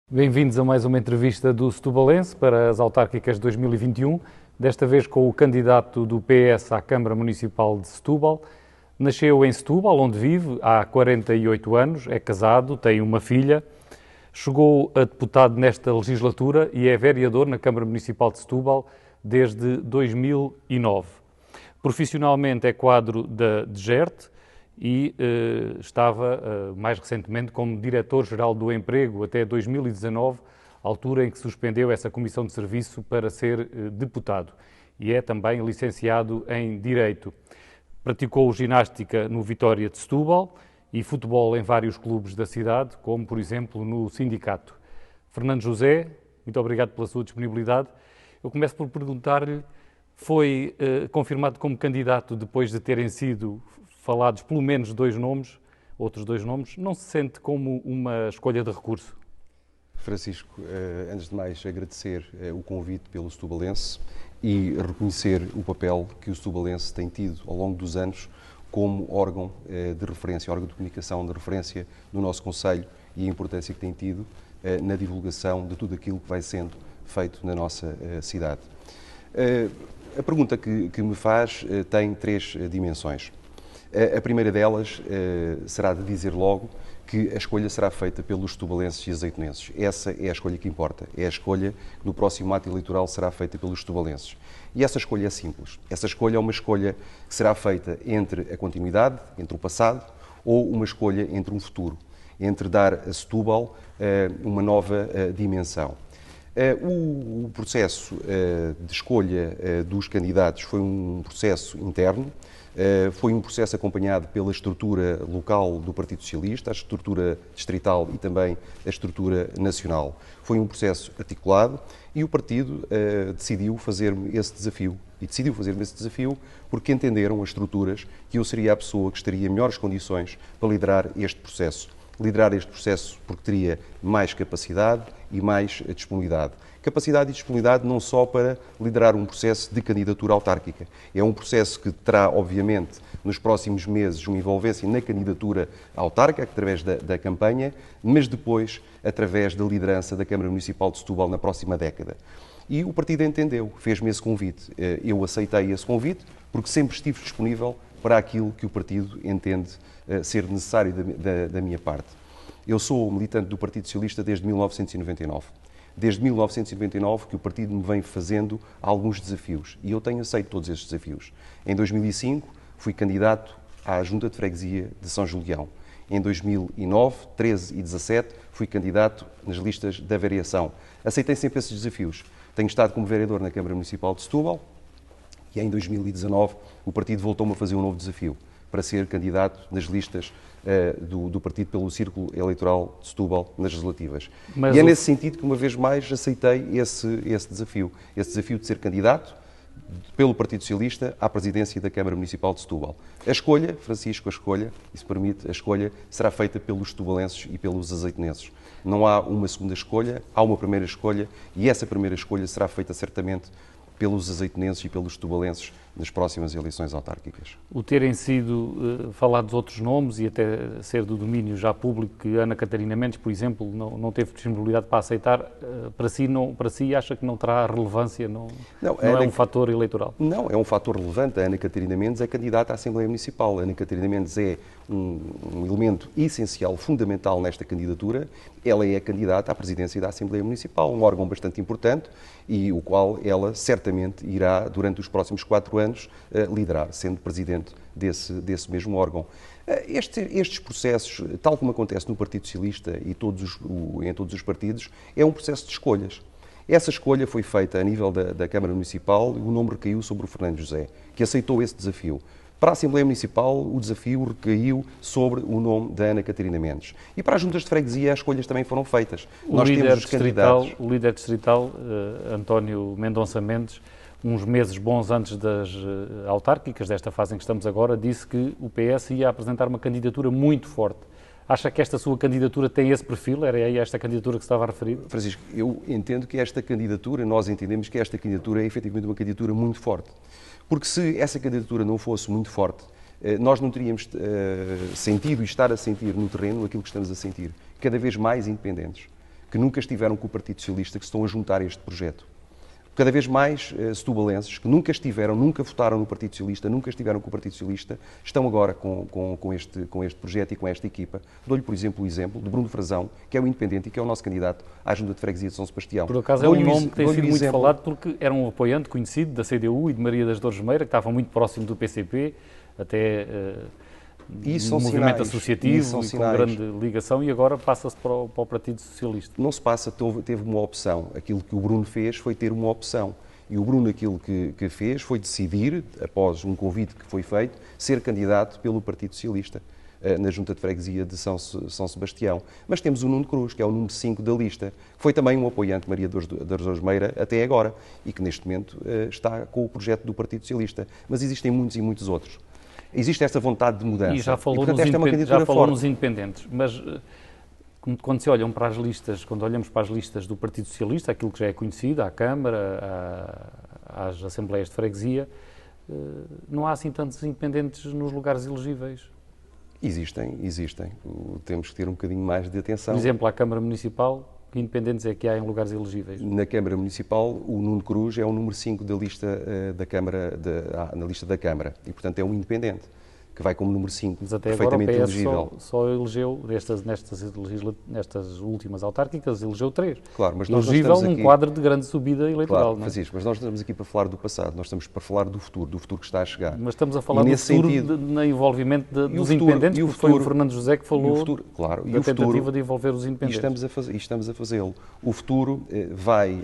Bem-vindos a mais uma entrevista do Setubalense para as autárquicas de 2021, desta vez com o candidato do PS à Câmara Municipal de Setúbal. Nasceu em Setúbal, onde vive há 48 anos, é casado, tem uma filha, chegou a deputado nesta legislatura e é vereador na Câmara Municipal de Setúbal desde 2009. Profissionalmente é quadro da DGERT, e estava mais recentemente como Diretor-Geral do Emprego até 2019, altura em que suspendeu essa comissão de serviço para ser deputado. E é também licenciado em Direito. Praticou ginástica no Vitória de Setúbal e futebol em vários clubes da cidade, como por exemplo no Sindicato. Fernando José, muito obrigado pela sua disponibilidade. Eu começo por perguntar-lhe, foi confirmado como candidato depois de terem sido falados pelo menos outros dois nomes, não se sente como uma escolha de recurso? Francisco, antes de mais agradecer o convite pelo Setubalense e reconhecer o papel que o Setubalense tem tido ao longo dos anos como órgão de referência, órgão de comunicação de referência no nosso Conselho e a importância que tem tido na divulgação de tudo aquilo que vai sendo feito na nossa cidade. A pergunta que me faz tem três dimensões. A primeira delas será de dizer logo que a escolha será feita pelos setubalenses e azeitonenses. Essa é a escolha que importa. É a escolha que no próximo ato eleitoral será feita pelos setubalenses. E essa escolha é simples. Essa escolha é uma escolha que será feita entre a continuidade, entre o passado, ou uma escolha entre um futuro, entre dar a Setúbal uma nova dimensão. O processo de escolha dos candidatos foi um processo interno. Foi um processo acompanhado pela estrutura local do Partido Socialista, a estrutura distrital e também a estrutura nacional. Foi um processo articulado e o partido decidiu fazer-me esse desafio. E decidiu fazer-me esse desafio porque entenderam as estruturas que eu seria a pessoa que estaria em melhores condições para liderar este processo. Liderar este processo porque teria mais capacidade e mais disponibilidade. Capacidade e disponibilidade não só para liderar um processo de candidatura autárquica. É um processo que terá, obviamente, nos próximos meses, uma envolvência na candidatura autárquica, através da campanha, mas depois, através da liderança da Câmara Municipal de Setúbal na próxima década. E o partido entendeu, fez-me esse convite. Eu aceitei esse convite porque sempre estive disponível para aquilo que o partido entende ser necessário da minha parte. Eu sou militante do Partido Socialista desde 1999. Desde 1999 que o partido me vem fazendo alguns desafios e eu tenho aceito todos estes desafios. Em 2005 fui candidato à Junta de Freguesia de São Julião. Em 2009, 13 e 17 fui candidato nas listas da variação. Aceitei sempre esses desafios. Tenho estado como vereador na Câmara Municipal de Setúbal e em 2019 o partido voltou-me a fazer um novo desafio para ser candidato nas listas do partido pelo Círculo Eleitoral de Setúbal nas legislativas. E é nesse sentido que, uma vez mais, aceitei esse desafio de ser candidato pelo Partido Socialista à presidência da Câmara Municipal de Setúbal. A escolha, Francisco, e se permite, a escolha será feita pelos setubalenses e pelos azeitonenses. Não há uma segunda escolha, há uma primeira escolha e essa primeira escolha será feita certamente pelos azeitonenses e pelos setubalenses nas próximas eleições autárquicas. O terem sido falados outros nomes e até ser do domínio já público que Ana Catarina Mendes, por exemplo, não teve disponibilidade para aceitar, para si acha que não terá relevância, não é um fator eleitoral? Não, é um fator relevante. A Ana Catarina Mendes é candidata à Assembleia Municipal. A Ana Catarina Mendes é um elemento essencial, fundamental nesta candidatura. Ela é candidata à presidência da Assembleia Municipal, um órgão bastante importante e o qual ela certamente irá, durante os próximos 4 anos, liderar, sendo presidente desse mesmo órgão. Estes processos, tal como acontece no Partido Socialista e em todos os partidos, é um processo de escolhas. Essa escolha foi feita a nível da Câmara Municipal e o nome recaiu sobre o Fernando José, que aceitou esse desafio. Para a Assembleia Municipal, o desafio recaiu sobre o nome da Ana Catarina Mendes. E para as juntas de freguesia, as escolhas também foram feitas. O líder distrital, António Mendonça Mendes, uns meses bons antes das autárquicas, desta fase em que estamos agora, disse que o PS ia apresentar uma candidatura muito forte. Acha que esta sua candidatura tem esse perfil? Era aí esta candidatura que se estava a referir? Francisco, eu entendo que nós entendemos que esta candidatura é efetivamente uma candidatura muito forte. Porque se essa candidatura não fosse muito forte, nós não teríamos sentido e estar a sentir no terreno aquilo que estamos a sentir. Cada vez mais independentes. que nunca estiveram com o Partido Socialista, que se estão a juntar a este projeto. Cada vez mais setubalenses que nunca estiveram, nunca votaram no Partido Socialista, nunca estiveram com o Partido Socialista, estão agora com este projeto e com esta equipa. Dou-lhe, por exemplo, o exemplo de Bruno Frazão, que é o independente e que é o nosso candidato à Junta de Freguesia de São Sebastião. Por acaso é um nome que tem sido muito falado porque era um apoiante conhecido da CDU e de Maria das Dores Meira, que estava muito próximo do PCP, até um movimento associativo e com grande ligação, e agora passa-se para o Partido Socialista. Não se passa, teve uma opção. Aquilo que o Bruno fez foi ter uma opção. E o Bruno aquilo que fez foi decidir, após um convite que foi feito, ser candidato pelo Partido Socialista na Junta de Freguesia de São Sebastião. Mas temos o Nuno Cruz, que é o número 5 da lista, que foi também um apoiante de Maria das Dores Meira até agora e que neste momento está com o projeto do Partido Socialista. Mas existem muitos e muitos outros. Existe esta vontade de mudança. E já falou, nos independentes, mas quando se olham para as listas, quando olhamos para as listas do Partido Socialista, aquilo que já é conhecido, à Câmara, às Assembleias de Freguesia, não há assim tantos independentes nos lugares elegíveis. Existem. Temos que ter um bocadinho mais de atenção. Por exemplo, à Câmara Municipal, que independentes é que há em lugares elegíveis? Na Câmara Municipal, o Nuno Cruz é o número 5 da lista da Câmara, na lista da Câmara, e portanto é um independente, que vai como número 5, mas até perfeitamente agora o PS elegível. Só elegeu, nestas últimas autárquicas, elegeu 3. Claro, mas nós elegível estamos aqui... num quadro de grande subida eleitoral. Claro, não é? Francisco, mas nós estamos aqui para falar do passado, nós estamos para falar do futuro que está a chegar. Mas estamos a falar do futuro, no envolvimento dos independentes, porque foi o Fernando José que falou da tentativa de envolver os independentes. E estamos a fazê-lo. O futuro vai,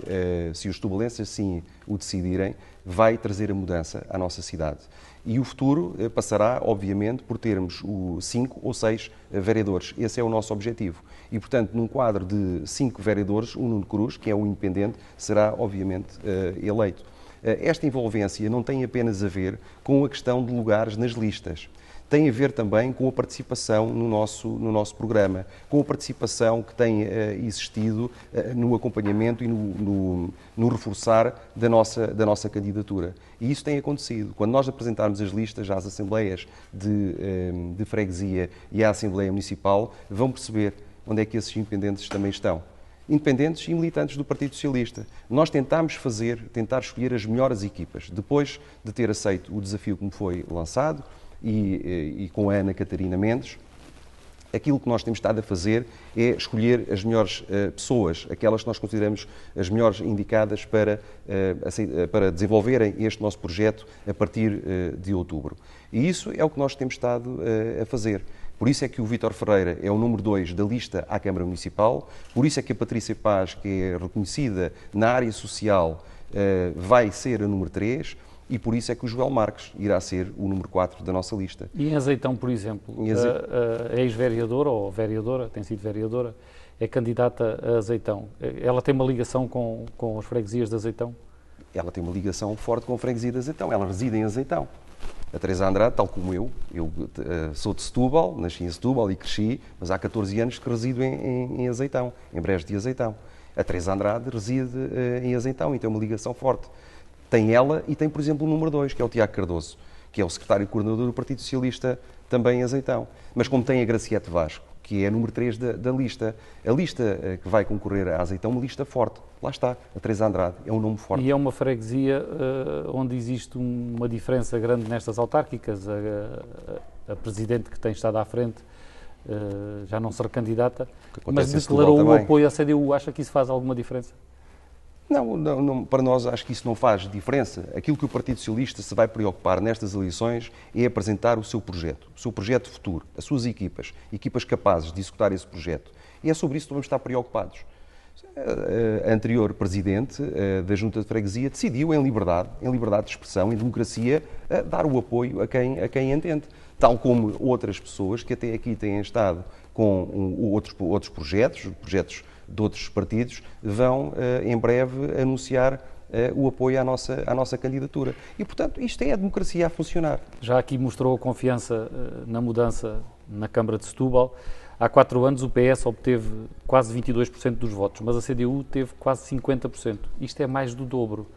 se os tubulenses assim o decidirem, vai trazer a mudança à nossa cidade. E o futuro passará, obviamente, por termos 5 ou 6 vereadores. Esse é o nosso objetivo. E, portanto, num quadro de 5 vereadores, o Nuno Cruz, que é o independente, será, obviamente, eleito. Esta envolvência não tem apenas a ver com a questão de lugares nas listas. Tem a ver também com a participação no nosso programa, com a participação que tem existido no acompanhamento e no reforçar da nossa candidatura. E isso tem acontecido. Quando nós apresentarmos as listas às Assembleias de Freguesia e à Assembleia Municipal, vão perceber onde é que esses independentes também estão. Independentes e militantes do Partido Socialista. Nós tentar escolher as melhores equipas. Depois de ter aceito o desafio que me foi lançado, e com a Ana Catarina Mendes, aquilo que nós temos estado a fazer é escolher as melhores pessoas, aquelas que nós consideramos as melhores indicadas para desenvolverem este nosso projeto a partir de outubro. E isso é o que nós temos estado a fazer. Por isso é que o Vítor Ferreira é o número 2 da lista à Câmara Municipal, por isso é que a Patrícia Paz, que é reconhecida na área social, vai ser a número 3, e por isso é que o Joel Marques irá ser o número 4 da nossa lista. E em Azeitão, por exemplo, a ex-vereadora, ou vereadora, tem sido vereadora, é candidata a Azeitão. Ela tem uma ligação com as freguesias de Azeitão? Ela tem uma ligação forte com a freguesia de Azeitão. Ela reside em Azeitão. A Teresa Andrade, tal como eu sou de Setúbal, nasci em Setúbal e cresci, mas há 14 anos que resido em Azeitão, em Brejo de Azeitão. A Teresa Andrade reside em Azeitão e tem uma ligação forte. Tem ela e tem, por exemplo, o número 2, que é o Tiago Cardoso, que é o secretário-coordenador do Partido Socialista, também em Azeitão. Mas como tem a Graciete Vasco, que é a número 3 da lista, a lista que vai concorrer a Azeitão é uma lista forte. Lá está, a Teresa Andrade, é um nome forte. E é uma freguesia onde existe uma diferença grande nestas autárquicas. A presidente que tem estado à frente já não será candidata, mas declarou o apoio à CDU. Acha que isso faz alguma diferença? Não, para nós acho que isso não faz diferença. Aquilo que o Partido Socialista se vai preocupar nestas eleições é apresentar o seu projeto futuro, as suas equipas capazes de executar esse projeto. E é sobre isso que vamos estar preocupados. A anterior presidente da Junta de Freguesia decidiu em liberdade de expressão, em democracia, dar o apoio a quem entende. Tal como outras pessoas que até aqui têm estado com outros projetos de outros partidos, vão em breve anunciar o apoio à nossa candidatura. E, portanto, isto é a democracia a funcionar. Já aqui mostrou a confiança na mudança na Câmara de Setúbal. Há 4 anos o PS obteve quase 22% dos votos, mas a CDU teve quase 50%. Isto é mais do dobro.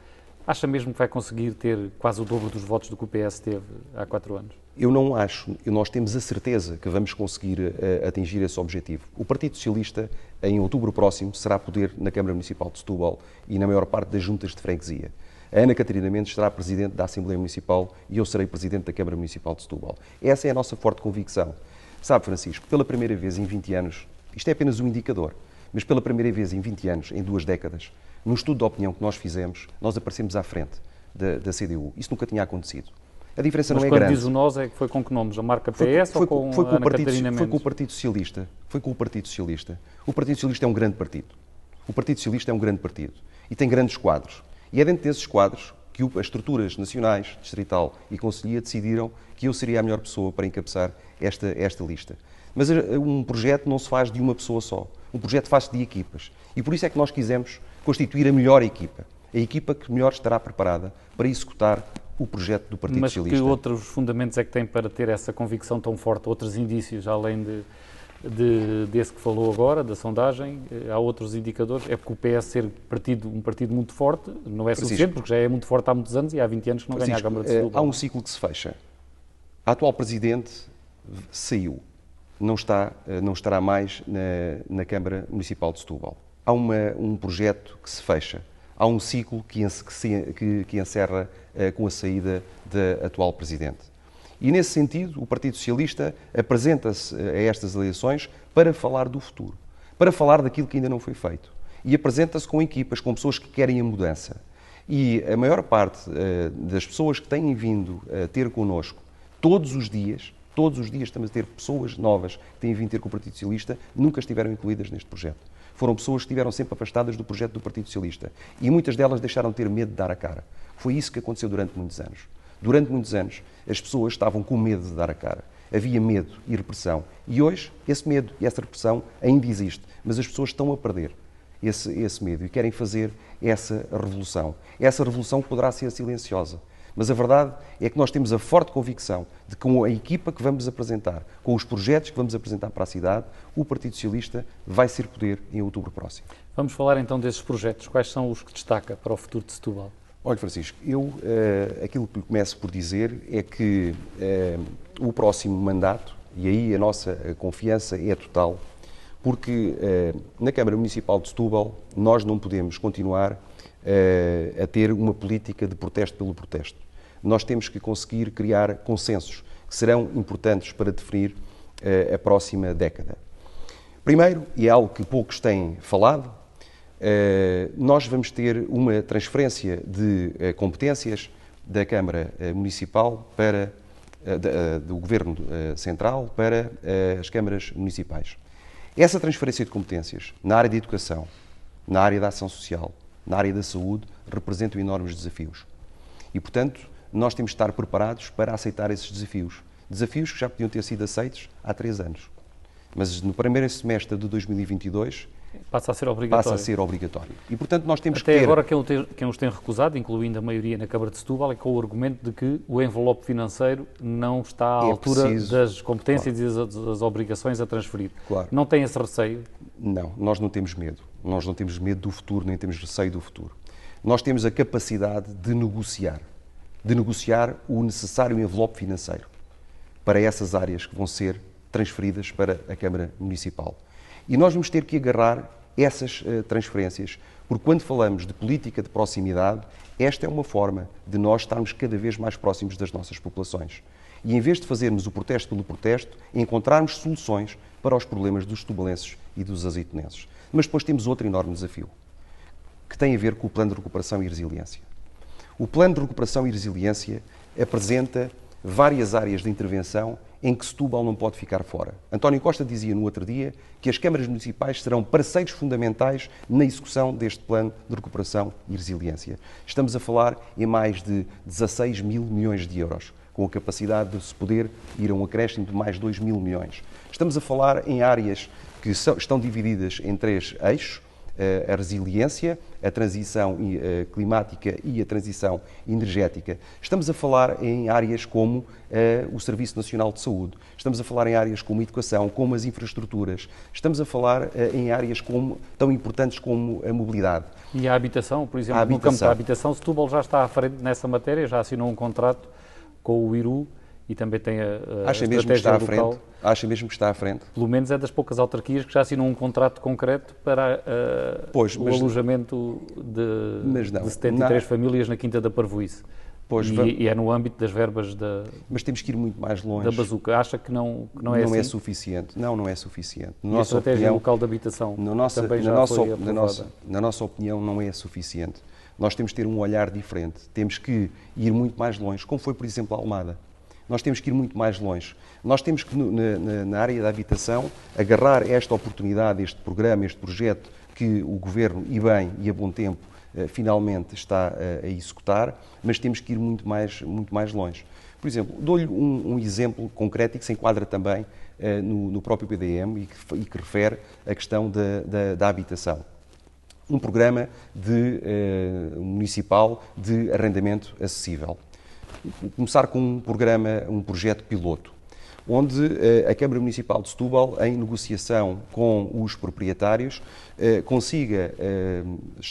Acha mesmo que vai conseguir ter quase o dobro dos votos do que o PS teve há 4 anos? Eu não acho, nós temos a certeza que vamos conseguir atingir esse objetivo. O Partido Socialista, em outubro próximo, será poder na Câmara Municipal de Setúbal e na maior parte das juntas de freguesia. A Ana Catarina Mendes será Presidente da Assembleia Municipal e eu serei Presidente da Câmara Municipal de Setúbal. Essa é a nossa forte convicção. Sabe, Francisco, pela primeira vez em 20 anos, isto é apenas um indicador, mas pela primeira vez em 20 anos, em 2 décadas, num estudo de opinião que nós fizemos, nós aparecemos à frente da CDU. Isso nunca tinha acontecido. A diferença não é grande. Mas quando diz o nós, é que foi com que nomes? A marca PS ou com a Ana Catarina Mendes? Foi com o Partido Socialista. Foi com o Partido Socialista. O Partido Socialista é um grande partido. O Partido Socialista é um grande partido. E tem grandes quadros. E é dentro desses quadros que as estruturas nacionais, distrital e concelhia decidiram que eu seria a melhor pessoa para encabeçar esta lista. Mas um projeto não se faz de uma pessoa só. Um projeto faz-se de equipas. E por isso é que nós quisemos constituir a melhor equipa. A equipa que melhor estará preparada para executar o projeto do Partido Socialista. Mas que outros fundamentos é que tem para ter essa convicção tão forte? Outros indícios, além desse que falou agora, da sondagem? Há outros indicadores? É porque o PS ser um partido muito forte não é suficiente, porque já é muito forte há muitos anos e há 20 anos que não ganha a Câmara de Setúbal. Há um ciclo que se fecha. A atual Presidente saiu. Não estará mais na Câmara Municipal de Setúbal. Há um projeto que se fecha. Há um ciclo que encerra com a saída da atual Presidente. E, nesse sentido, o Partido Socialista apresenta-se a estas eleições para falar do futuro, para falar daquilo que ainda não foi feito. E apresenta-se com equipas, com pessoas que querem a mudança. E a maior parte das pessoas que têm vindo a ter connosco todos os dias estamos a ter pessoas novas que têm vindo ter com o Partido Socialista, nunca estiveram incluídas neste projeto. Foram pessoas que estiveram sempre afastadas do projeto do Partido Socialista. E muitas delas deixaram de ter medo de dar a cara. Foi isso que aconteceu durante muitos anos. Durante muitos anos, as pessoas estavam com medo de dar a cara. Havia medo e repressão. E hoje, esse medo e essa repressão ainda existe. Mas as pessoas estão a perder esse medo e querem fazer essa revolução. Essa revolução poderá ser silenciosa. Mas a verdade é que nós temos a forte convicção de que com a equipa que vamos apresentar, com os projetos que vamos apresentar para a cidade, o Partido Socialista vai ser poder em outubro próximo. Vamos falar então desses projetos. Quais são os que destaca para o futuro de Setúbal? Olha, Francisco, aquilo que lhe começo por dizer é que o próximo mandato, e aí a nossa confiança é total, porque na Câmara Municipal de Setúbal nós não podemos continuar a ter uma política de protesto pelo protesto. Nós temos que conseguir criar consensos que serão importantes para definir a próxima década. Primeiro, e é algo que poucos têm falado, nós vamos ter uma transferência de competências da Câmara Municipal do Governo Central para as câmaras municipais. Essa transferência de competências na área da educação, na área da ação social, na área da saúde, representam enormes desafios. E, portanto, nós temos de estar preparados para aceitar esses desafios. Desafios que já podiam ter sido aceitos há 3 anos. Mas no primeiro semestre de 2022... Passa a ser obrigatório. Passa a ser obrigatório. E, portanto, nós temos Até agora, quem os tem recusado, incluindo a maioria na Câmara de Setúbal, é com o argumento de que o envelope financeiro não está à altura das competências e das obrigações a transferir. Claro. Não tem esse receio? Não, nós não temos medo. Nós não temos medo do futuro, nem temos receio do futuro. Nós temos a capacidade de negociar o necessário envelope financeiro para essas áreas que vão ser transferidas para a Câmara Municipal. E nós vamos ter que agarrar essas transferências, porque quando falamos de política de proximidade, esta é uma forma de nós estarmos cada vez mais próximos das nossas populações. E em vez de fazermos o protesto pelo protesto, encontrarmos soluções para os problemas dos setubalenses e dos azeitonenses. Mas depois temos outro enorme desafio, que tem a ver com o Plano de Recuperação e Resiliência. O Plano de Recuperação e Resiliência apresenta várias áreas de intervenção em que Setúbal não pode ficar fora. António Costa dizia no outro dia que as câmaras municipais serão parceiros fundamentais na execução deste Plano de Recuperação e Resiliência. Estamos a falar em mais de 16 mil milhões de euros, com a capacidade de se poder ir a um acréscimo de mais 2 mil milhões. Estamos a falar em áreas que estão divididas em 3 eixos: a resiliência, a transição climática e a transição energética. Estamos a falar em áreas como o Serviço Nacional de Saúde. Estamos a falar em áreas como a educação, como as infraestruturas. Estamos a falar em áreas tão importantes como a mobilidade. E a habitação, por exemplo, no campo da habitação, Setúbal já está à frente nessa matéria, já assinou um contrato com o IRU e também tem a Acha mesmo que estratégia está à local. frente? Acha mesmo que está à frente? Pelo menos é das poucas autarquias que já assinam um contrato concreto para o alojamento de 73 famílias na Quinta da Parvoíce. E é no âmbito das verbas Mas temos que ir muito mais longe. Da bazuca. Acha que não é assim? Não é suficiente. Não é suficiente. E a estratégia local de habitação também já foi aprovada? Na nossa opinião, não é suficiente. Nós temos que ter um olhar diferente. Temos que ir muito mais longe, como foi, por exemplo, a Almada. Nós temos que ir muito mais longe. Nós temos que, na área da habitação, agarrar esta oportunidade, este programa, este projeto que o Governo, e bem, e a bom tempo, finalmente está a executar, mas temos que ir muito mais longe. Por exemplo, dou-lhe um exemplo concreto e que se enquadra também no próprio PDM e que refere a questão da habitação. Um programa municipal de arrendamento acessível. Começar com um projeto piloto, onde a Câmara Municipal de Setúbal, em negociação com os proprietários, consiga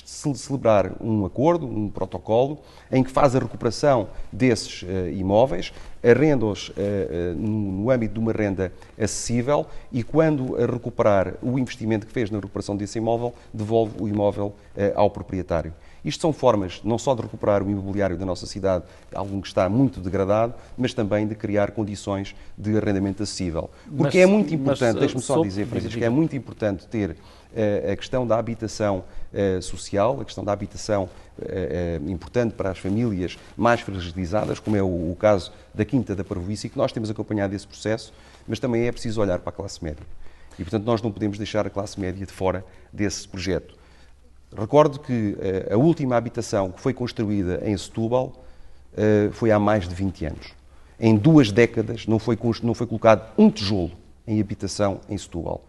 celebrar um acordo, um protocolo, em que faz a recuperação desses imóveis, arrenda-os no âmbito de uma renda acessível e, quando a recuperar o investimento que fez na recuperação desse imóvel, devolve o imóvel ao proprietário. Isto são formas não só de recuperar o imobiliário da nossa cidade, algo que está muito degradado, mas também de criar condições de arrendamento acessível. Porque é muito importante, deixe-me só dizer, Francisco, que é muito importante ter a questão da habitação social, a questão da habitação importante para as famílias mais fragilizadas, como é o caso da Quinta da Parvoíce, e que nós temos acompanhado esse processo, mas também é preciso olhar para a classe média. E, portanto, nós não podemos deixar a classe média de fora desse projeto. Recordo que a última habitação que foi construída em Setúbal foi há mais de 20 anos. Em 2 décadas não foi colocado um tijolo em habitação em Setúbal.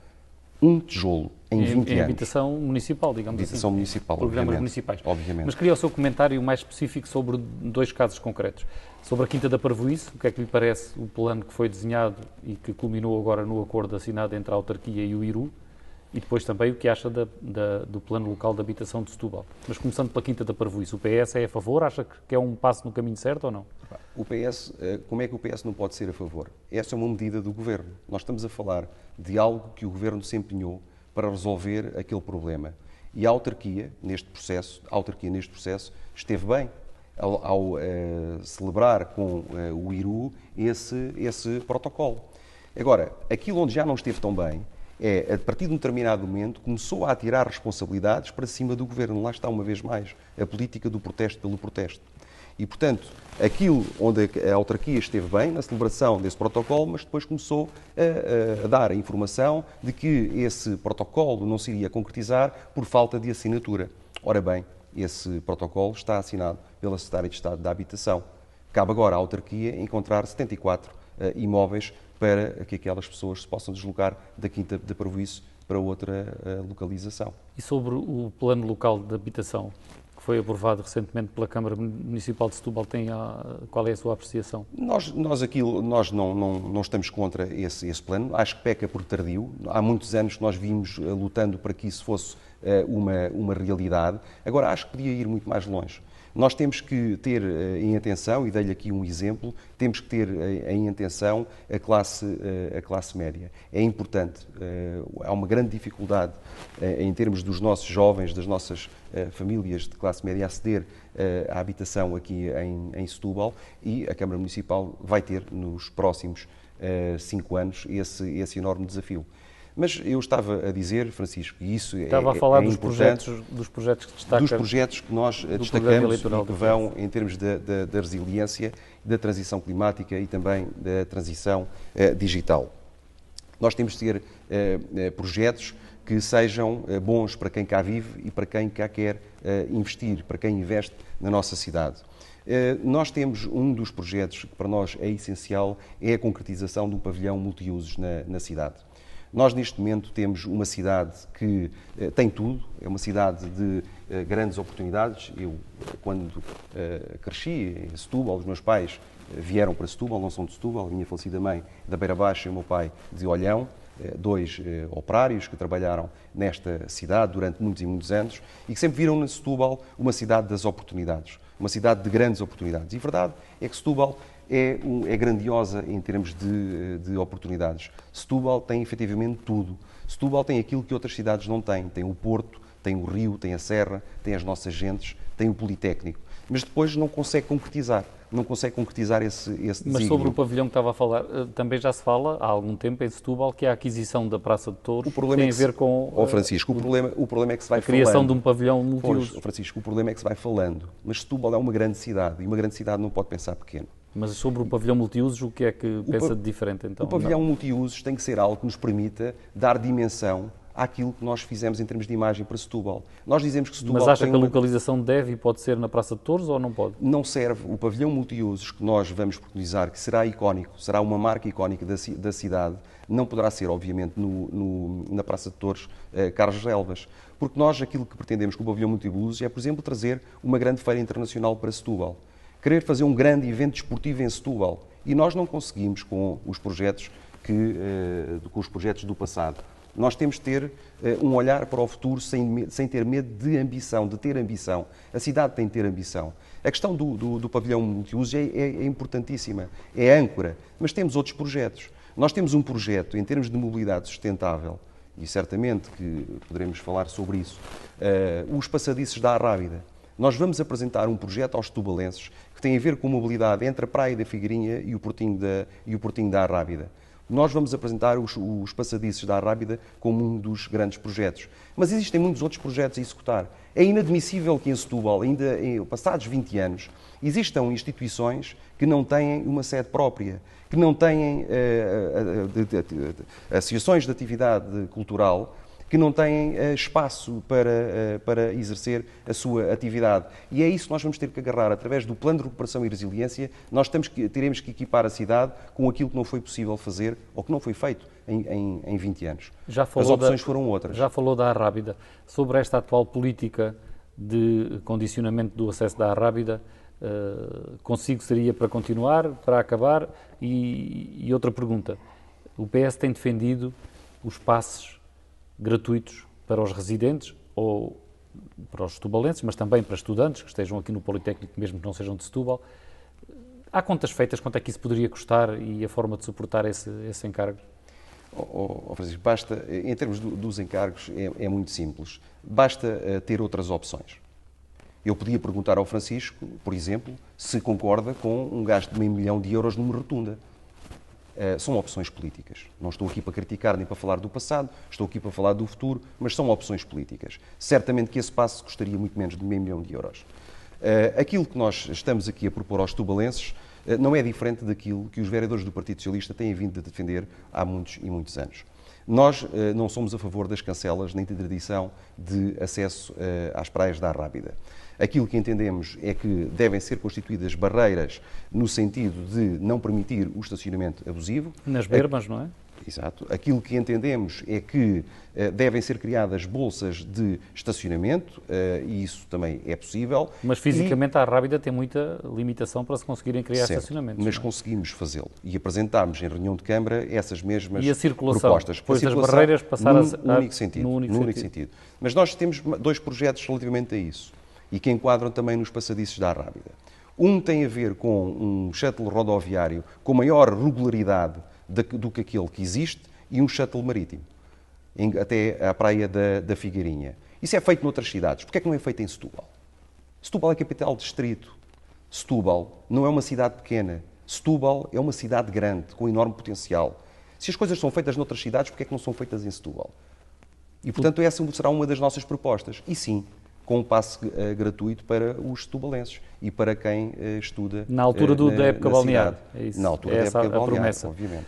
Um tijolo em 20 anos. Em habitação municipal, digamos assim. Habitação municipal, programas municipais. Obviamente. Mas queria o seu comentário mais específico sobre 2 casos concretos. Sobre a Quinta da Parvoíce, o que é que lhe parece o plano que foi desenhado e que culminou agora no acordo assinado entre a autarquia e o IRU? E depois também o que acha do Plano Local de Habitação de Setúbal. Mas começando pela Quinta da Parvoíce, o PS é a favor? Acha que é um passo no caminho certo ou não? O PS, como é que o PS não pode ser a favor? Essa é uma medida do Governo. Nós estamos a falar de algo que o Governo se empenhou para resolver aquele problema. E a autarquia, neste processo, esteve bem ao celebrar com o IRU esse protocolo. Agora, aquilo onde já não esteve tão bem, a partir de um determinado momento, começou a atirar responsabilidades para cima do Governo. Lá está, uma vez mais, a política do protesto pelo protesto. E, portanto, aquilo onde a autarquia esteve bem, na celebração desse protocolo, mas depois começou a dar a informação de que esse protocolo não se iria concretizar por falta de assinatura. Ora bem, esse protocolo está assinado pela Secretária de Estado da Habitação. Cabe agora à autarquia encontrar 74 imóveis para que aquelas pessoas se possam deslocar da Quinta da Parvoíce para outra localização. E sobre o Plano Local de Habitação, que foi aprovado recentemente pela Câmara Municipal de Setúbal, qual é a sua apreciação? Nós não estamos contra esse plano. Acho que peca por tardio. Há muitos anos que nós vimos lutando para que isso fosse uma realidade. Agora, acho que podia ir muito mais longe. Nós temos que ter em atenção, e dei-lhe aqui um exemplo, temos que ter em atenção a classe média. É importante, há uma grande dificuldade em termos dos nossos jovens, das nossas famílias de classe média aceder à habitação aqui em Setúbal, e a Câmara Municipal vai ter nos próximos 5 anos esse enorme desafio. Mas eu estava a dizer, Francisco, e isso estava a falar dos importante, projetos que destaca, dos projetos que nós destacamos e que vão em termos da resiliência, da transição climática e também da transição digital. Nós temos de ter projetos que sejam bons para quem cá vive e para quem cá quer investir, para quem investe na nossa cidade. Nós temos um dos projetos que para nós é essencial, é a concretização de um pavilhão multiusos na cidade. Nós, neste momento, temos uma cidade que tem tudo, é uma cidade de grandes oportunidades. Eu, quando cresci em Setúbal, os meus pais vieram para Setúbal, não são de Setúbal, a minha falecida mãe da Beira Baixa e o meu pai de Olhão, 2 operários que trabalharam nesta cidade durante muitos e muitos anos e que sempre viram na Setúbal uma cidade das oportunidades, uma cidade de grandes oportunidades. E a verdade é que Setúbal é grandiosa em termos de oportunidades. Setúbal tem efetivamente tudo. Setúbal tem aquilo que outras cidades não têm. Tem o Porto, tem o Rio, tem a Serra, tem as nossas gentes, tem o Politécnico. Mas depois não consegue concretizar. Não consegue concretizar esse desígnio. Mas sobre o pavilhão que estava a falar, também já se fala há algum tempo em Setúbal que a aquisição da Praça de Touros tem a ver com Francisco, o problema é que se vai a criação falando. de um pavilhão multiuso. Francisco, o problema é que se vai falando. Mas Setúbal é uma grande cidade e uma grande cidade não pode pensar pequeno. Mas sobre o pavilhão multiusos, o que é que pensa de diferente então? O pavilhão multiusos tem que ser algo que nos permita dar dimensão àquilo que nós fizemos em termos de imagem para Setúbal. Nós dizemos que Setúbal Mas acha tem que a localização deve e pode ser na Praça de Touros ou não pode? Não serve. O pavilhão multiusos que nós vamos preconizar, que será icónico, será uma marca icónica da cidade, não poderá ser, obviamente, na Praça de Touros, Carlos Relvas. Porque nós, aquilo que pretendemos com o pavilhão multiusos é, por exemplo, trazer uma grande feira internacional para Setúbal. Querer fazer um grande evento desportivo em Setúbal. E nós não conseguimos com os projetos do passado. Nós temos de ter um olhar para o futuro sem ter medo de ambição, de ter ambição. A cidade tem de ter ambição. A questão do pavilhão multiuso é importantíssima, é âncora, mas temos outros projetos. Nós temos um projeto em termos de mobilidade sustentável, e certamente que poderemos falar sobre isso, os passadiços da Arrábida. Nós vamos apresentar um projeto aos setubalenses que tem a ver com a mobilidade entre a Praia da Figueirinha e o Portinho da Arrábida. Nós vamos apresentar os passadiços da Arrábida como um dos grandes projetos. Mas existem muitos outros projetos a executar. É inadmissível que em Setúbal, ainda passados 20 anos, existam instituições que não têm uma sede própria, que não têm associações de atividade cultural, que não têm espaço para exercer a sua atividade. E é isso que nós vamos ter que agarrar. Através do Plano de Recuperação e Resiliência, nós teremos que equipar a cidade com aquilo que não foi possível fazer ou que não foi feito em 20 anos. As opções foram outras. Já falou da Arrábida. Sobre esta atual política de condicionamento do acesso da Arrábida, consigo seria para continuar, para acabar? E outra pergunta. O PS tem defendido os passes gratuitos para os residentes ou para os setubalenses, mas também para estudantes que estejam aqui no Politécnico, mesmo que não sejam de Setúbal. Há contas feitas, quanto é que isso poderia custar e a forma de suportar esse encargo? Francisco, basta, em termos dos encargos, é muito simples. Basta ter outras opções. Eu podia perguntar ao Francisco, por exemplo, se concorda com um gasto de €500 mil numa rotunda. São opções políticas. Não estou aqui para criticar nem para falar do passado, estou aqui para falar do futuro, mas são opções políticas. Certamente que esse passo custaria muito menos de €500 mil. Aquilo que nós estamos aqui a propor aos setubalenses não é diferente daquilo que os vereadores do Partido Socialista têm vindo a defender há muitos e muitos anos. Nós não somos a favor das cancelas nem de interdição de acesso às praias da Arrábida. Aquilo que entendemos é que devem ser constituídas barreiras no sentido de não permitir o estacionamento abusivo. Nas bermas, não é? Exato. Aquilo que entendemos é que devem ser criadas bolsas de estacionamento, e isso também é possível. Mas fisicamente a Arrábida tem muita limitação para se conseguirem criar estacionamentos. Mas conseguimos fazê-lo e apresentámos em reunião de Câmara essas mesmas propostas. E a circulação? Propostas. Depois das barreiras passar no único sentido. Mas nós temos dois projetos relativamente a isso e que enquadram também nos passadiços da Arrábida. Um tem a ver com um shuttle rodoviário com maior regularidade do que aquele que existe e um shuttle marítimo, até à praia da Figueirinha. Isso é feito noutras cidades. Porquê é que não é feito em Setúbal? Setúbal é capital de distrito. Setúbal não é uma cidade pequena. Setúbal é uma cidade grande, com enorme potencial. Se as coisas são feitas noutras cidades, porquê é que não são feitas em Setúbal? E, portanto, essa será uma das nossas propostas. E sim, com um passe gratuito para os setubalenses e para quem estuda na altura da época balnear. É isso. Na altura da época balnear, obviamente.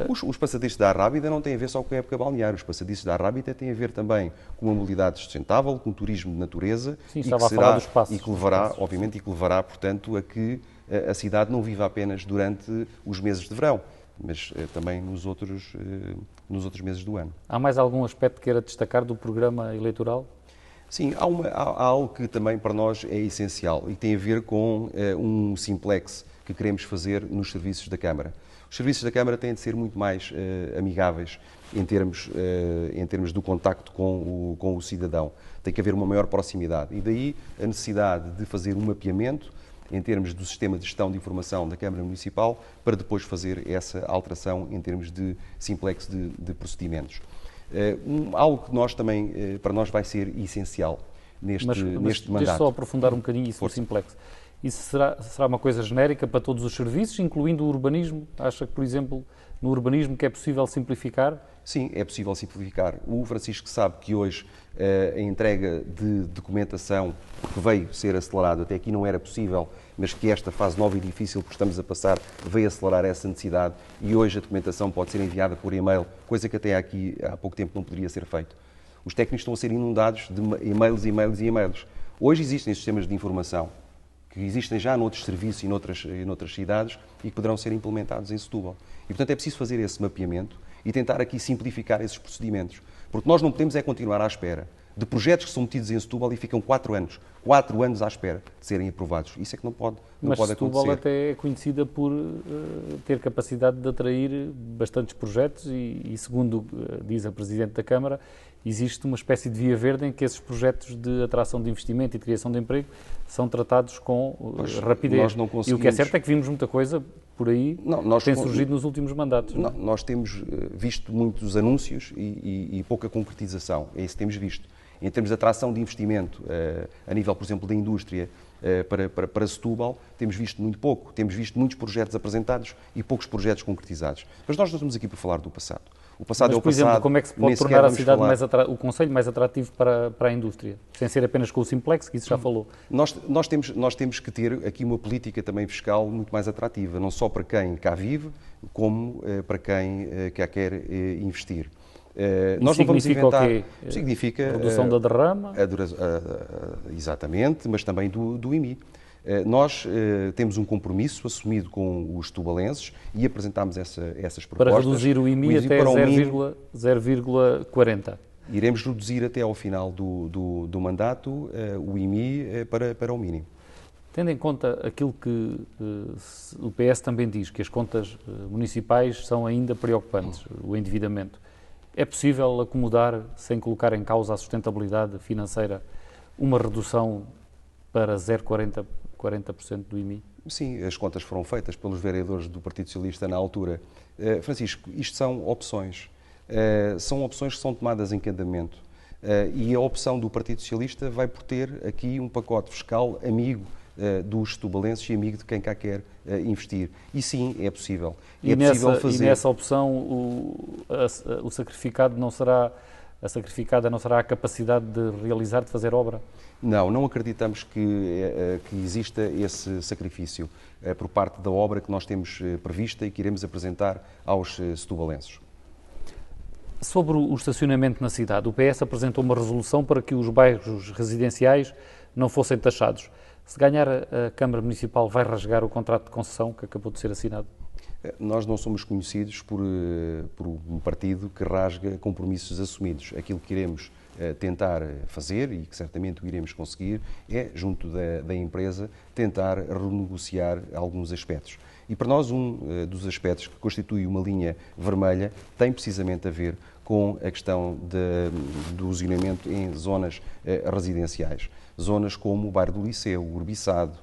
Os passadiços da Arrábida não têm a ver só com a época balnear. Os passadiços da Arrábida têm a ver também com uma mobilidade sustentável, com um turismo de natureza. Sim, estava a falar dos passos. E que levará, obviamente, portanto, a que a cidade não viva apenas durante os meses de verão, mas também nos outros meses do ano. Há mais algum aspecto que queira destacar do programa eleitoral? Sim, há algo que também para nós é essencial e tem a ver com um simplex que queremos fazer nos serviços da Câmara. Os serviços da Câmara têm de ser muito mais amigáveis em termos do contacto com o cidadão. Tem que haver uma maior proximidade e daí a necessidade de fazer um mapeamento em termos do sistema de gestão de informação da Câmara Municipal, para depois fazer essa alteração em termos de simplex de procedimentos. Algo que nós também, para nós vai ser essencial neste mandato. Deixa só aprofundar um bocadinho isso do simplex. Isso será uma coisa genérica para todos os serviços, incluindo o urbanismo? Acha que, por exemplo, no urbanismo que é possível simplificar? Sim, é possível simplificar. O Francisco sabe que hoje a entrega de documentação, que veio ser acelerado, até aqui não era possível, mas que esta fase nova e difícil que estamos a passar veio acelerar essa necessidade e hoje a documentação pode ser enviada por e-mail, coisa que até aqui há pouco tempo não poderia ser feito. Os técnicos estão a ser inundados de e-mails, e-mails e e-mails. Hoje existem sistemas de informação que existem já noutros serviços e noutras cidades e que poderão ser implementados em Setúbal. E, portanto, é preciso fazer esse mapeamento e tentar aqui simplificar esses procedimentos. Porque nós não podemos é continuar à espera de projetos que são metidos em Setúbal e ficam 4 anos à espera de serem aprovados. Isso é que não pode acontecer. Mas Setúbal até é conhecida por ter capacidade de atrair bastantes projetos e segundo diz a Presidente da Câmara, existe uma espécie de via verde em que esses projetos de atração de investimento e de criação de emprego são tratados com rapidez. Nós não conseguimos... E o que é certo é que vimos muita coisa por aí que tem surgido nos últimos mandatos. Não, nós temos visto muitos anúncios e pouca concretização. É isso que temos visto. Em termos de atração de investimento, a nível, por exemplo, da indústria para Setúbal, temos visto muito pouco. Temos visto muitos projetos apresentados e poucos projetos concretizados. Mas nós não estamos aqui para falar do passado. O passado é o passado. Por exemplo, como é que se pode tornar a cidade o concelho mais atrativo para a indústria? Sem ser apenas com o simplex, que isso já falou. Nós temos que ter aqui uma política também fiscal muito mais atrativa, não só para quem cá vive, como para quem cá quer investir. Nós não vamos inventar. O quê? Significa a redução da derrama? Exatamente, mas também do IMI. Nós temos um compromisso assumido com os tubalenses e apresentámos essas propostas. Para reduzir o IMI até 0,40. Iremos reduzir até ao final do mandato o IMI para o mínimo. Tendo em conta aquilo que o PS também diz, que as contas municipais são ainda preocupantes, o endividamento, é possível acomodar, sem colocar em causa a sustentabilidade financeira, uma redução para 0,40% do IMI? Sim, as contas foram feitas pelos vereadores do Partido Socialista na altura. Francisco, isto são opções. São opções que são tomadas em cada momento. E a opção do Partido Socialista vai por ter aqui um pacote fiscal amigo dos tubalenses e amigo de quem cá quer investir. E sim, é possível. E nessa opção o sacrificado não será... A sacrificada não será a capacidade de realizar, de fazer obra? Não acreditamos que exista esse sacrifício por parte da obra que nós temos prevista e que iremos apresentar aos setubalenses. Sobre o estacionamento na cidade, o PS apresentou uma resolução para que os bairros residenciais não fossem taxados. Se ganhar a Câmara Municipal, vai rasgar o contrato de concessão que acabou de ser assinado? Nós não somos conhecidos por um partido que rasga compromissos assumidos. Aquilo que iremos tentar fazer, e que certamente o iremos conseguir, é, junto da empresa, tentar renegociar alguns aspectos. E para nós, um dos aspectos que constitui uma linha vermelha tem precisamente a ver com a questão do usinamento em zonas residenciais. Zonas como o bairro do Liceu, o Urbiçado,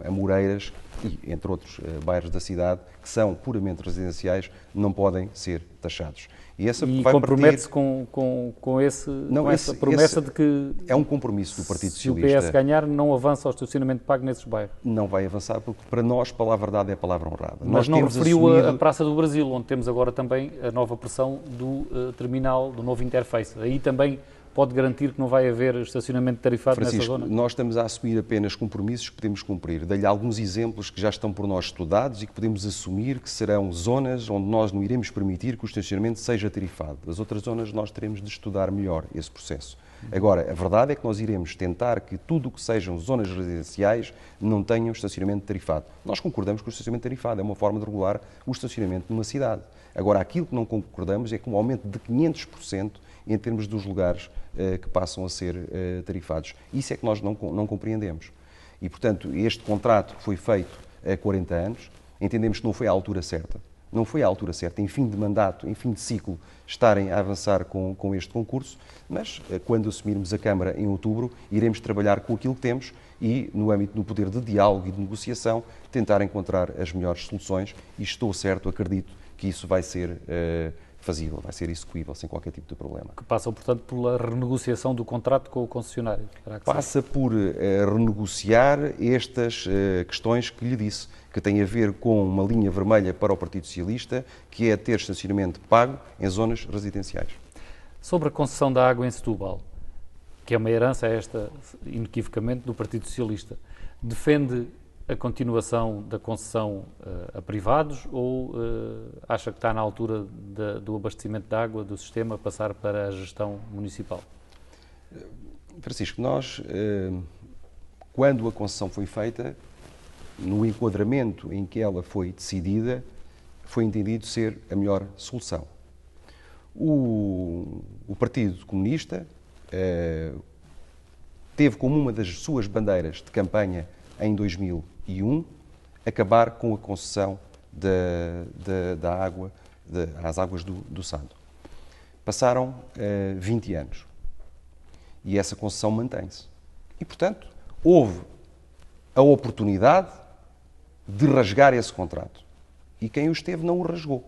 Amoreiras e, entre outros bairros da cidade, que são puramente residenciais, não podem ser taxados. E compromete-se com essa promessa de que... É um compromisso do Partido Socialista. Se o PS ganhar, não avança ao estacionamento pago nesses bairros. Não vai avançar, porque para nós, palavra verdade é palavra honrada. Mas não referiu a Praça do Brasil, onde temos agora também a nova pressão do terminal, do novo interface. Aí também pode garantir que não vai haver estacionamento tarifado, Francisco, nessa zona? Nós estamos a assumir apenas compromissos que podemos cumprir. Dei-lhe alguns exemplos que já estão por nós estudados e que podemos assumir que serão zonas onde nós não iremos permitir que o estacionamento seja tarifado. As outras zonas nós teremos de estudar melhor esse processo. Agora, a verdade é que nós iremos tentar que tudo o que sejam zonas residenciais não tenham estacionamento tarifado. Nós concordamos que o estacionamento tarifado é uma forma de regular o estacionamento numa cidade. Agora, aquilo que não concordamos é com um aumento de 500% em termos dos lugares que passam a ser tarifados. Isso é que nós não compreendemos. E, portanto, este contrato foi feito há 40 anos, entendemos que não foi a altura certa Não foi a altura certa, em fim de mandato, em fim de ciclo, estarem a avançar com este concurso, mas quando assumirmos a Câmara em outubro, iremos trabalhar com aquilo que temos e, no âmbito do poder de diálogo e de negociação, tentar encontrar as melhores soluções e estou certo, acredito, que isso vai ser fazível, vai ser execuível, sem qualquer tipo de problema. Que passam, portanto, pela renegociação do contrato com o concessionário? Passa por renegociar estas questões que lhe disse, que têm a ver com uma linha vermelha para o Partido Socialista, que é ter estacionamento pago em zonas residenciais. Sobre a concessão da água em Setúbal, que é uma herança esta, inequivocamente, do Partido Socialista, defende a continuação da concessão a privados ou acha que está na altura do abastecimento de água do sistema passar para a gestão municipal? Francisco, nós, quando a concessão foi feita, no enquadramento em que ela foi decidida, foi entendido ser a melhor solução. O Partido Comunista teve como uma das suas bandeiras de campanha em 2001 acabar com a concessão da água, às águas do Sado. Passaram 20 anos e essa concessão mantém-se. E, portanto, houve a oportunidade de rasgar esse contrato. E quem o esteve não o rasgou.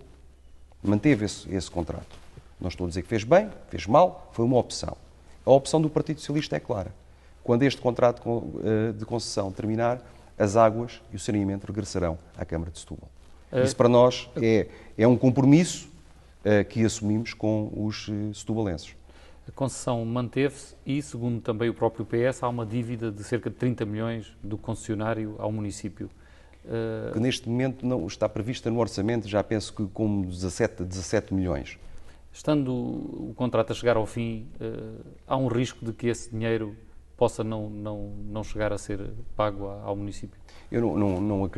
Manteve esse contrato. Não estou a dizer que fez bem, fez mal, foi uma opção. A opção do Partido Socialista é clara. Quando este contrato de concessão terminar, as águas e o saneamento regressarão à Câmara de Setúbal. Isso para nós é um compromisso que assumimos com os setubalenses. A concessão manteve-se e, segundo também o próprio PS, há uma dívida de cerca de 30 milhões do concessionário ao município. Que neste momento não está prevista no orçamento, já penso que como 17 milhões. Estando o contrato a chegar ao fim, há um risco de que esse dinheiro possa não chegar a ser pago ao município? Eu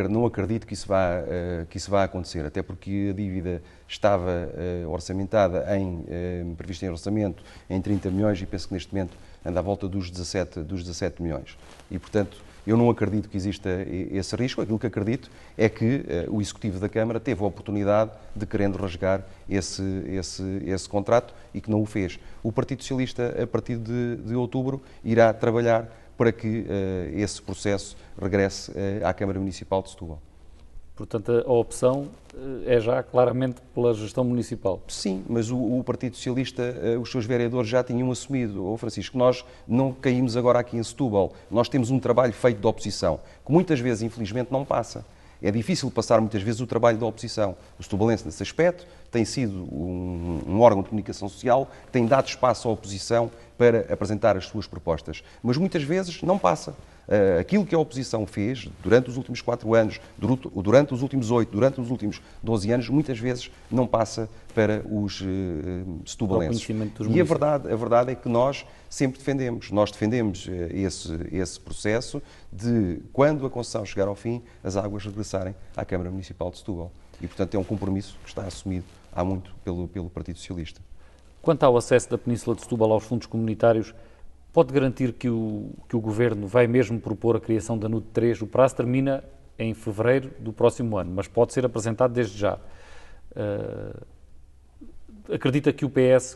não acredito que isso vá acontecer, até porque a dívida estava orçamentada, prevista em orçamento, em 30 milhões e penso que neste momento anda à volta dos 17 milhões. E, portanto, eu não acredito que exista esse risco. Aquilo que acredito é que o Executivo da Câmara teve a oportunidade de, querendo rasgar esse contrato e que não o fez. O Partido Socialista, a partir de outubro, irá trabalhar para que esse processo regresse à Câmara Municipal de Setúbal. Portanto, a opção é já claramente pela gestão municipal. Sim, mas o Partido Socialista, os seus vereadores já tinham assumido. Francisco, nós não caímos agora aqui em Setúbal. Nós temos um trabalho feito de oposição, que muitas vezes, infelizmente, não passa. É difícil passar muitas vezes o trabalho da oposição. O setubalense, nesse aspecto, tem sido um órgão de comunicação social que tem dado espaço à oposição para apresentar as suas propostas. Mas muitas vezes não passa. Aquilo que a oposição fez durante os últimos 4 anos, durante os últimos 8, durante os últimos 12 anos, muitas vezes não passa para os setubalenses. E a verdade é que nós sempre defendemos esse processo de, quando a concessão chegar ao fim, as águas regressarem à Câmara Municipal de Setúbal. E, portanto, é um compromisso que está assumido há muito pelo Partido Socialista. Quanto ao acesso da Península de Setúbal aos fundos comunitários, pode garantir que o Governo vai mesmo propor a criação da NUT 3? O prazo termina em fevereiro do próximo ano, mas pode ser apresentado desde já. Acredita que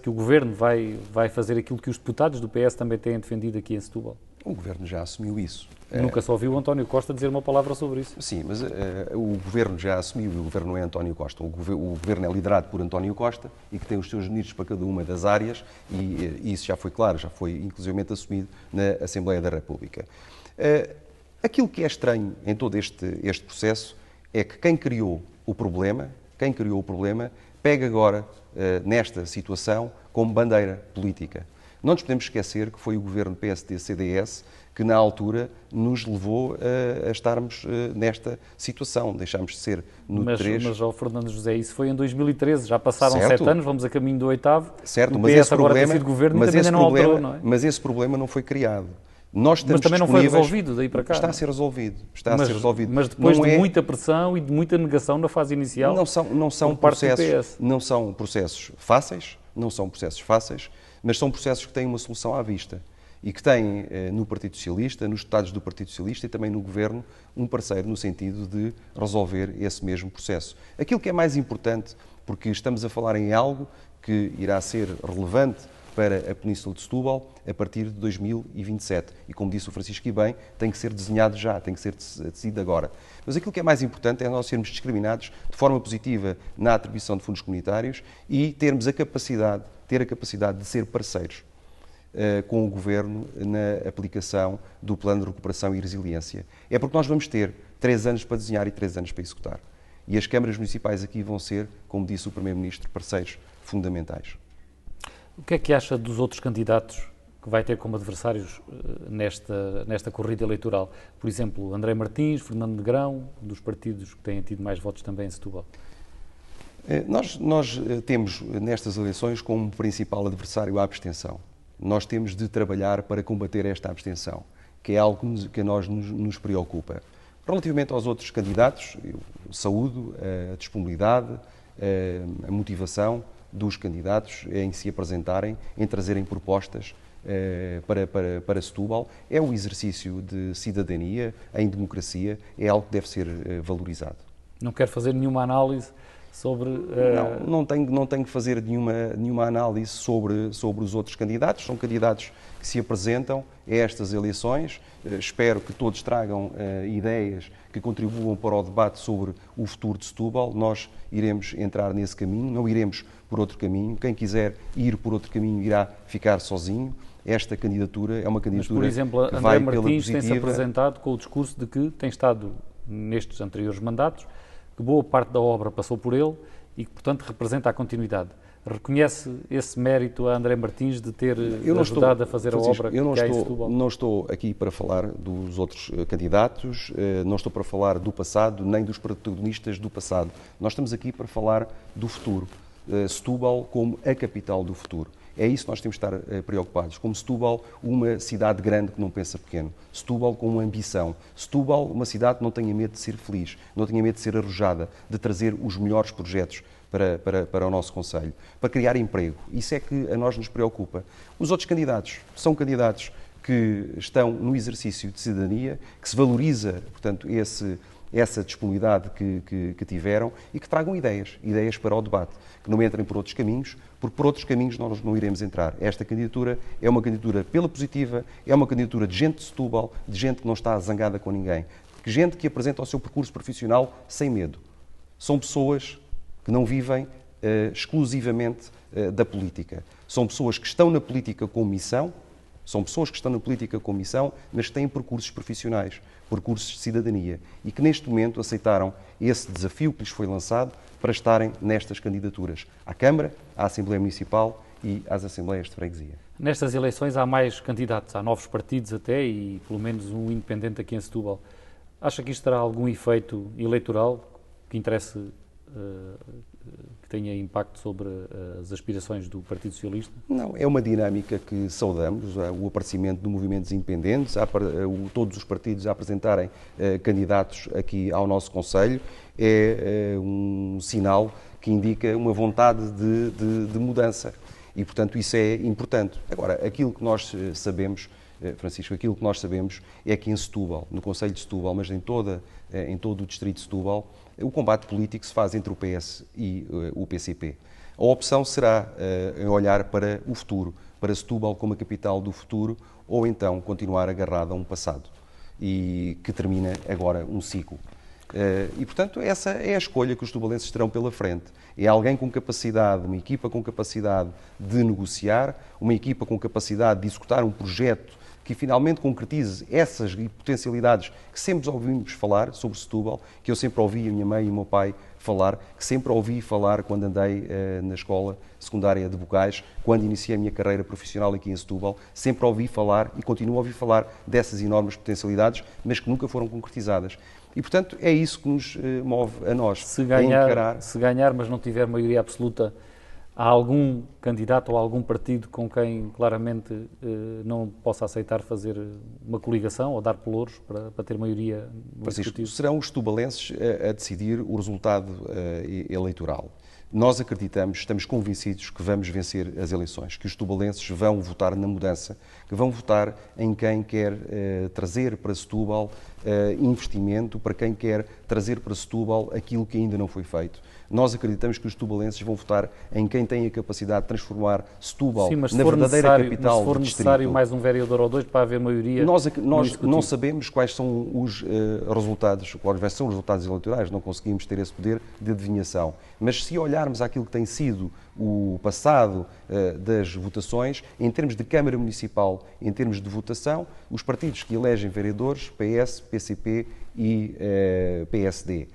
que o Governo vai fazer aquilo que os deputados do PS também têm defendido aqui em Setúbal? O Governo já assumiu isso. Nunca só ouviu o António Costa dizer uma palavra sobre isso. Sim, mas o Governo já assumiu, e o Governo não é António Costa. O Governo é liderado por António Costa e que tem os seus ministros para cada uma das áreas e isso já foi claro, já foi inclusivamente assumido na Assembleia da República. Aquilo que é estranho em todo este processo é que quem criou o problema, pega agora nesta situação como bandeira política. Não nos podemos esquecer que foi o governo PSD-CDS que, na altura, nos levou a estarmos nesta situação. Deixámos de ser no 3. Mas, Fernando José, isso foi em 2013. Já passaram 7 anos, vamos a caminho do 8º. Certo, o mas PS esse agora problema, tem sido governo e também ainda não alterou, não é? Mas esse problema não foi criado. Mas também não foi resolvido daí para cá. Está a ser resolvido. Mas depois de muita pressão e de muita negação na fase inicial, não são processos fáceis, mas são processos que têm uma solução à vista. e que tem no Partido Socialista, nos deputados do Partido Socialista e também no Governo, um parceiro no sentido de resolver esse mesmo processo. Aquilo que é mais importante, porque estamos a falar em algo que irá ser relevante para a Península de Setúbal a partir de 2027. E como disse o Francisco e bem, tem que ser desenhado já, tem que ser decidido agora. Mas aquilo que é mais importante é nós sermos discriminados de forma positiva na atribuição de fundos comunitários e termos a capacidade de ser parceiros com o Governo na aplicação do Plano de Recuperação e Resiliência. É porque nós vamos ter 3 anos para desenhar e 3 anos para executar. E as câmaras municipais aqui vão ser, como disse o Primeiro-Ministro, parceiros fundamentais. O que é que acha dos outros candidatos que vai ter como adversários nesta corrida eleitoral? Por exemplo, André Martins, Fernando Negrão, dos partidos que têm tido mais votos também em Setúbal. Nós temos nestas eleições como principal adversário a abstenção. Nós temos de trabalhar para combater esta abstenção, que é algo que a nós nos preocupa. Relativamente aos outros candidatos, eu saúdo a disponibilidade, a motivação dos candidatos em se apresentarem, em trazerem propostas para Setúbal. É um exercício de cidadania, em democracia, é algo que deve ser valorizado. Não quero fazer nenhuma análise sobre... Não tenho que fazer nenhuma análise sobre os outros candidatos. São candidatos que se apresentam a estas eleições. Espero que todos tragam ideias que contribuam para o debate sobre o futuro de Setúbal. Nós iremos entrar nesse caminho, não iremos por outro caminho. Quem quiser ir por outro caminho irá ficar sozinho. Esta candidatura é uma candidatura. Mas, por exemplo, que André vai Martins pela tem-se apresentado com o discurso de que tem estado nestes anteriores mandatos, que boa parte da obra passou por ele e que, portanto, representa a continuidade. Reconhece esse mérito a André Martins de ter ajudado a fazer a obra que há em Setúbal? Não estou aqui para falar dos outros candidatos, não estou para falar do passado, nem dos protagonistas do passado. Nós estamos aqui para falar do futuro. Setúbal como a capital do futuro. É isso que nós temos de estar preocupados. Como Setúbal, uma cidade grande que não pensa pequeno. Setúbal com uma ambição. Setúbal, uma cidade que não tenha medo de ser feliz, não tenha medo de ser arrojada, de trazer os melhores projetos para o nosso concelho, para criar emprego. Isso é que a nós nos preocupa. Os outros candidatos são candidatos que estão no exercício de cidadania, que se valoriza, portanto, essa disponibilidade que tiveram e que tragam ideias para o debate, que não entrem por outros caminhos, porque por outros caminhos nós não iremos entrar. Esta candidatura é uma candidatura pela positiva, é uma candidatura de gente de Setúbal, de gente que não está zangada com ninguém, de gente que apresenta o seu percurso profissional sem medo. São pessoas que não vivem exclusivamente da política. São pessoas que estão na política com missão, mas que têm percursos profissionais, percursos de cidadania e que neste momento aceitaram esse desafio que lhes foi lançado para estarem nestas candidaturas à Câmara, à Assembleia Municipal e às Assembleias de Freguesia. Nestas eleições há mais candidatos, há novos partidos até e pelo menos um independente aqui em Setúbal. Acha que isto terá algum efeito eleitoral que interesse, que tenha impacto sobre as aspirações do Partido Socialista? Não, é uma dinâmica que saudamos, o aparecimento de movimentos independentes, todos os partidos a apresentarem candidatos aqui ao nosso Concelho, é um sinal que indica uma vontade de mudança e, portanto, isso é importante. Agora, aquilo que nós sabemos, Francisco, é que em Setúbal, no Concelho de Setúbal, mas em todo o distrito de Setúbal, o combate político se faz entre o PS e o PCP. A opção será olhar para o futuro, para Setúbal como a capital do futuro, ou então continuar agarrado a um passado e que termina agora um ciclo. E, portanto, essa é a escolha que os tubalenses terão pela frente. É alguém com capacidade, uma equipa com capacidade de negociar, uma equipa com capacidade de executar um projeto que finalmente concretize essas potencialidades que sempre ouvimos falar sobre Setúbal, que eu sempre ouvi a minha mãe e o meu pai falar, que sempre ouvi falar quando andei na escola secundária de Bocais, quando iniciei a minha carreira profissional aqui em Setúbal, sempre ouvi falar e continuo a ouvir falar dessas enormes potencialidades, mas que nunca foram concretizadas. E, portanto, é isso que nos move a nós. Se ganhar, mas não tiver maioria absoluta, há algum candidato ou algum partido com quem claramente não possa aceitar fazer uma coligação ou dar pelouros para ter maioria no Francisco, Executivo? serão os tubalenses a decidir o resultado eleitoral. Nós acreditamos, estamos convencidos que vamos vencer as eleições, que os tubalenses vão votar na mudança, que vão votar em quem quer trazer para Setúbal investimento, para quem quer trazer para Setúbal aquilo que ainda não foi feito. Nós acreditamos que os tubalenses vão votar em quem tem a capacidade de transformar Setúbal na verdadeira capital do distrito. Mas se for necessário mais um vereador ou dois para haver maioria... Nós não sabemos quais são os resultados, quais são os resultados eleitorais, não conseguimos ter esse poder de adivinhação. Mas se olharmos àquilo que tem sido o passado das votações, em termos de Câmara Municipal, em termos de votação, os partidos que elegem vereadores, PS, PCP e PSD,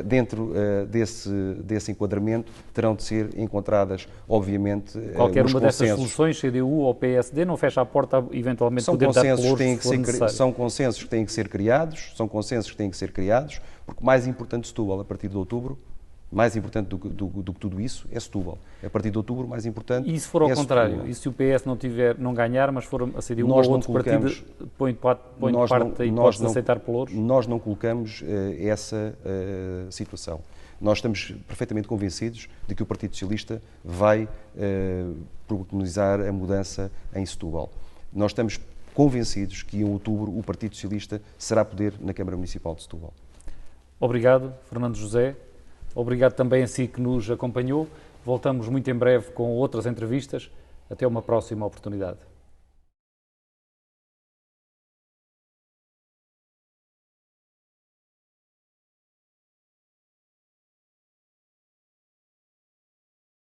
dentro desse enquadramento terão de ser encontradas, obviamente, qualquer os uma consensos. dessas soluções, CDU ou PSD, não fecha a porta a eventualmente poder dar pelouros, se for necessário. São consensos que têm que ser criados, porque mais importante Setúbal, a partir de outubro, mais importante do que tudo isso é Setúbal. A partir de outubro, mais importante E se for ao contrário? Setúbal. E se o PS não ganhar, mas for a CDU ou outro partido, põe de parte a hipótese de aceitar pelouros? Nós não colocamos essa situação. Nós estamos perfeitamente convencidos de que o Partido Socialista vai protagonizar a mudança em Setúbal. Nós estamos convencidos que em outubro o Partido Socialista será poder na Câmara Municipal de Setúbal. Obrigado, Fernando José. Obrigado também a si que nos acompanhou. Voltamos muito em breve com outras entrevistas. Até uma próxima oportunidade.